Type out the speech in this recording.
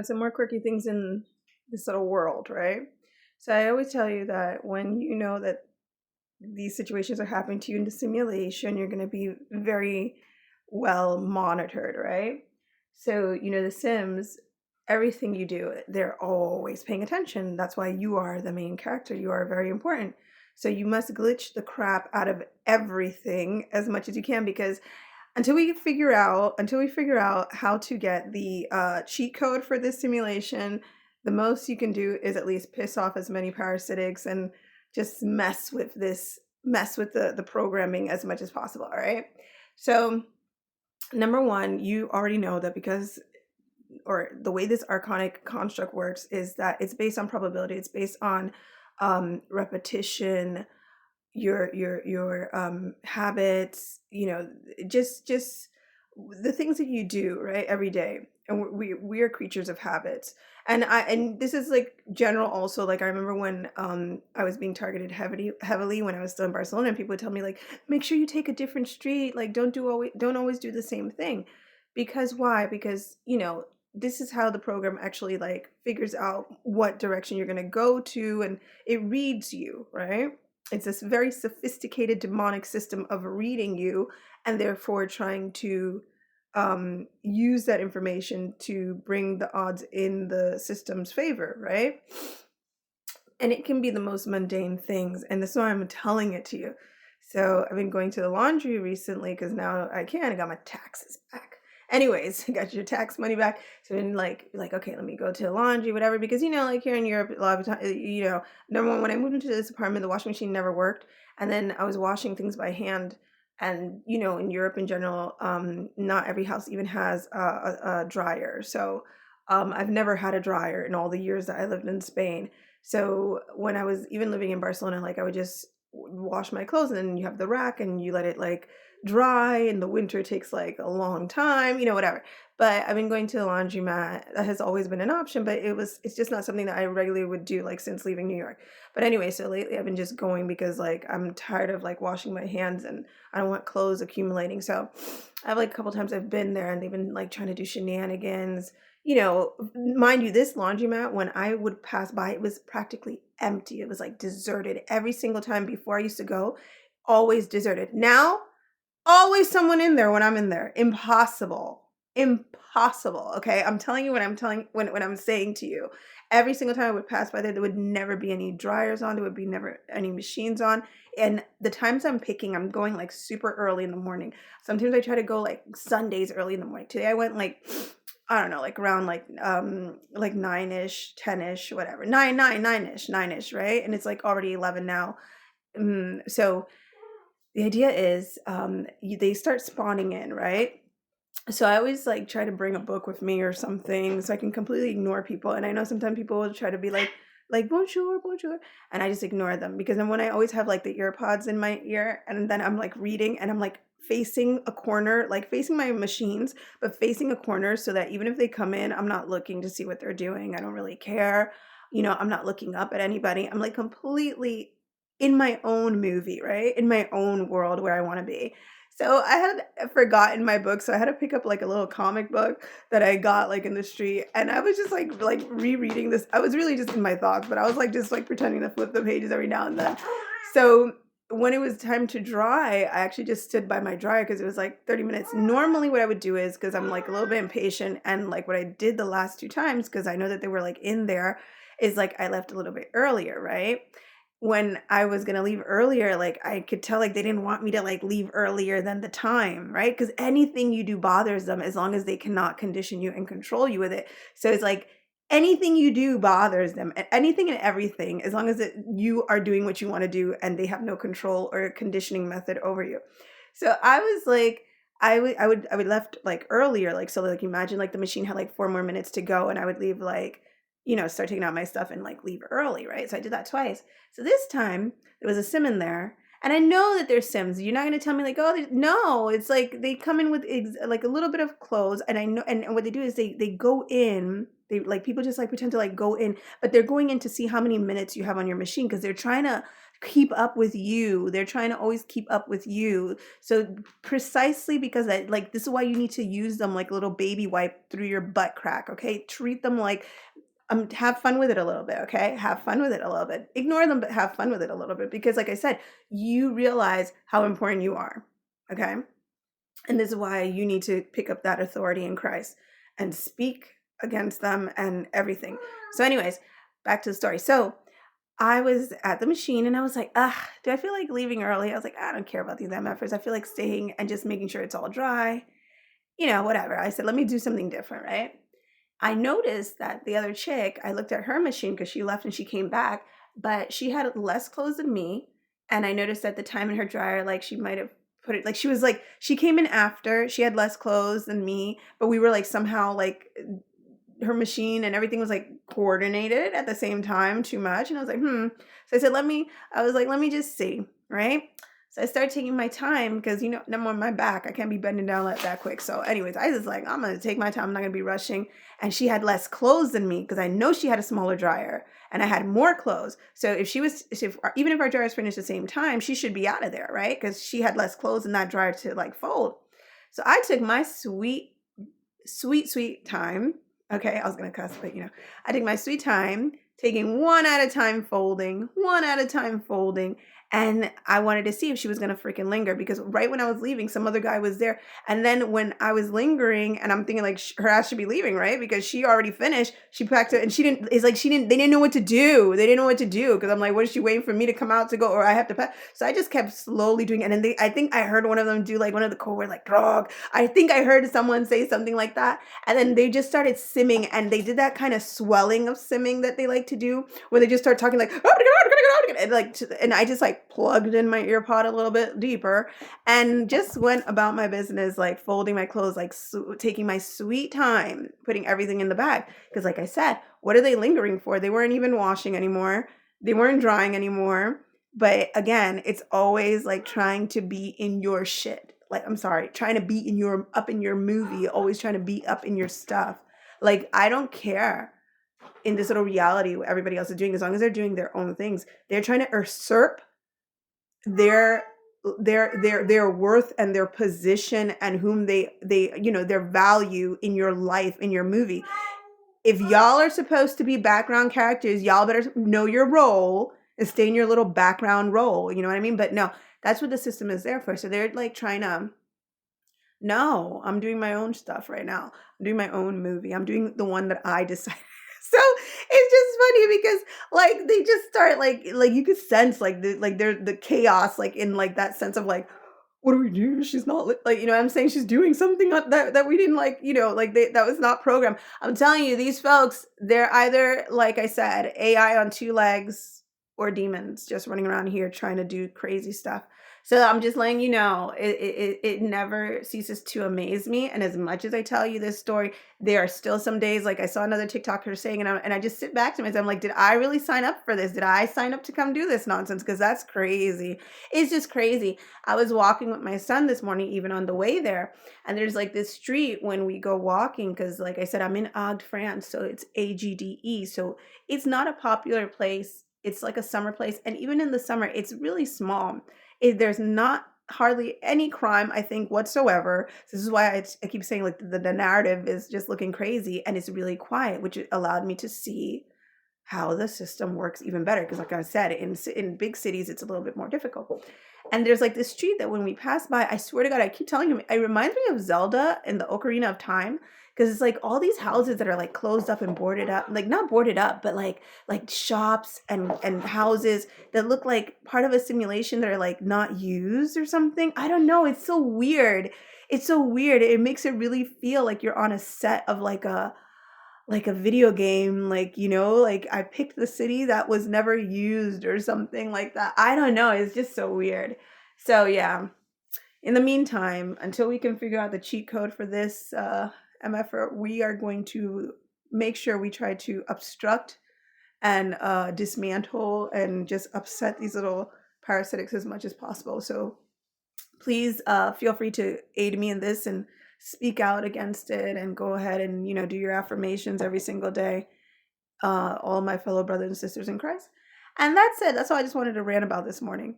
Some more quirky things in this little world, right? So I always tell you that when you know that these situations are happening to you in the simulation, you're going to be very well monitored, right? So, The Sims, everything you do, they're always paying attention. That's why you are the main character. You are very important. So you must glitch the crap out of everything as much as you can, because until we figure out how to get the cheat code for this simulation, the most you can do is at least piss off as many parasitics and just mess with the programming as much as possible. All right. So number one, you already know that because or the way this archonic construct works is that it's based on probability. It's based on repetition, your habits, just the things that you do right every day. And we are creatures of habits. And this is like general also. Like I remember when I was being targeted heavily when I was still in Barcelona, and people would tell me like, make sure you take a different street, like don't always do the same thing. Because why? Because this is how the program actually like figures out what direction you're going to go to, and it reads you, right? It's this very sophisticated demonic system of reading you, and therefore trying to use that information to bring the odds in the system's favor, right? And it can be the most mundane things, and that's why I'm telling it to you. So I've been going to the laundry recently because now I can. I got my taxes back. Anyways, I got your tax money back. So then like okay, let me go to the laundry, whatever. Because like here in Europe, a lot of time, number one, when I moved into this apartment, the washing machine never worked, and then I was washing things by hand. And in Europe in general, not every house even has a dryer. So I've never had a dryer in all the years that I lived in Spain. So when I was even living in Barcelona, like I would just wash my clothes, and then you have the rack and you let it like dry, and the winter takes like a long time, whatever. But I've been going to the laundromat. That has always been an option, but it's just not something that I regularly would do like since leaving New York. But anyway, so lately I've been just going because like I'm tired of like washing my hands, and I don't want clothes accumulating. So I've like a couple times I've been there, and they've been like trying to do shenanigans. Mind you, this laundromat, when I would pass by, it was practically empty. It was like deserted every single time before I used to go, always deserted. Now, always someone in there when I'm in there. Impossible. Impossible. Okay. I'm telling you when I'm saying to you. Every single time I would pass by there would never be any dryers on. There would be never any machines on. And the times I'm picking, I'm going like super early in the morning. Sometimes I try to go like Sundays early in the morning. Today I went like I don't know, like around like 9ish, 10ish, whatever. 9ish, right? And it's like already 11 now. So the idea is they start spawning in, right? So I always like try to bring a book with me or something so I can completely ignore people. And I know sometimes people will try to be like bonjour, bonjour, and I just ignore them because then when I always have like the ear pods in my ear, and then I'm like reading and I'm like facing a corner, like facing my machines, but facing a corner so that even if they come in, I'm not looking to see what they're doing. I don't really care. I'm not looking up at anybody. I'm like completely in my own movie, right? In my own world where I want to be. So I had forgotten my book, so I had to pick up like a little comic book that I got like in the street, and I was just like rereading this. I was really just in my thoughts, but I was like just like pretending to flip the pages every now and then. So when it was time to dry, I actually just stood by my dryer because it was like 30 minutes. Normally what I would do is, because I'm like a little bit impatient, and like what I did the last two times, because I know that they were like in there, is like I left a little bit earlier, right? When I was gonna leave earlier, like I could tell like they didn't want me to like leave earlier than the time, right? Because anything you do bothers them as long as they cannot condition you and control you with it. So it's like anything you do bothers them, anything and everything, as long as you are doing what you want to do and they have no control or conditioning method over you. So I was like, I would left like earlier, like so like imagine like the machine had like 4 more minutes to go, and I would leave like start taking out my stuff and like leave early, right? So I did that twice. So this time there was a sim in there, And I know that they're Sims. You're not going to tell me like, oh, no, it's like they come in with like a little bit of clothes. And I know, and what they do is they go in, they like people just like pretend to like go in, but they're going in to see how many minutes you have on your machine because they're trying to keep up with you. They're trying to always keep up with you. So precisely because that, like, this is why you need to use them like a little baby wipe through your butt crack. Okay. Treat them like, have fun with it a little bit, okay? Have fun with it a little bit. Ignore them, but have fun with it a little bit because, like I said, you realize how important you are, okay? And this is why you need to pick up that authority in Christ and speak against them and everything. So, anyways, back to the story. So, I was at the machine and I was like, do I feel like leaving early? I was like, I don't care about these MFers. I feel like staying and just making sure it's all dry, whatever. I said, let me do something different, right? I noticed that the other chick, I looked at her machine because she left and she came back, but she had less clothes than me. And I noticed at the time in her dryer, like she might have put it, like she was like, she came in after, she had less clothes than me, but we were like somehow like her machine and everything was like coordinated at the same time too much. And I was like, So I said, let me just see, right? So I started taking my time because, I'm on my back. I can't be bending down that quick. So anyways, I was like, I'm going to take my time. I'm not going to be rushing. And she had less clothes than me because I know she had a smaller dryer and I had more clothes. So even if our dryers finished at the same time, she should be out of there, right? Because she had less clothes in that dryer to like fold. So I took my sweet, sweet, sweet time. Okay, I was going to cuss, but I took my sweet time taking one at a time folding, and I wanted to see if she was going to freaking linger because right when I was leaving, some other guy was there. And then when I was lingering and I'm thinking like her ass should be leaving, right? Because she already finished. She packed it and they didn't know what to do. They didn't know what to do because I'm like, what is she waiting for me to come out to go or I have to pack? So I just kept slowly doing it. And then I think I heard one of them do like one of the code words like grog. I think I heard someone say something like that. And then they just started simming and they did that kind of swelling of simming that they like to do where they just start talking like, and I just like plugged in my ear pod a little bit deeper and just went about my business, like folding my clothes, like taking my sweet time, putting everything in the bag. Because like I said, what are they lingering for? They weren't even washing anymore. They weren't drying anymore. But again, it's always like trying to be in your shit. Like, I'm sorry, trying to be up in your movie, always trying to be up in your stuff. Like, I don't care in this little reality what everybody else is doing, as long as they're doing their own things. They're trying to usurp their worth and their position and whom they their value in your life, in your movie. If y'all are supposed to be background characters, y'all better know your role and stay in your little background role. You know what I mean? But no, that's what the system is there for. So they're like trying to, no, I'm doing my own stuff right now. I'm doing my own movie. I'm doing the one that I decided. So it's just funny because like they just start like you could sense like the chaos like in like that sense of like, what do we do? She's not like, what I'm saying, she's doing something that we didn't like, like that was not programmed. I'm telling you, these folks, they're either, like I said, AI on two legs or demons just running around here trying to do crazy stuff. So I'm just letting you know, it never ceases to amaze me. And as much as I tell you this story, there are still some days, like I saw another TikToker saying, and I just sit back to myself, I'm like, did I really sign up for this? Did I sign up to come do this nonsense? Because that's crazy. It's just crazy. I was walking with my son this morning, even on the way there, and there's like this street when we go walking, because like I said, I'm in Agde, France, so it's AGDE, so it's not a popular place. It's like a summer place, and even in the summer, it's really small. There's not hardly any crime, I think, whatsoever. This is why I keep saying like the narrative is just looking crazy, and it's really quiet, which allowed me to see how the system works even better. Because like I said, in big cities, it's a little bit more difficult. And there's like this street that when we pass by, I swear to God, I keep telling him, it reminds me of Zelda in the Ocarina of Time. Because it's like all these houses that are like closed up and boarded up, like not boarded up, but like shops and houses that look like part of a simulation that are like not used or something. I don't know. It's so weird. It's so weird. It makes it really feel like you're on a set of like a video game, like, like I picked the city that was never used or something like that. I don't know. It's just so weird. So yeah, in the meantime, until we can figure out the cheat code for this MFR, we are going to make sure we try to obstruct and dismantle and just upset these little parasitics as much as possible. So please feel free to aid me in this and speak out against it, and go ahead and do your affirmations every single day, all my fellow brothers and sisters in Christ. And that's it. That's all I just wanted to rant about this morning.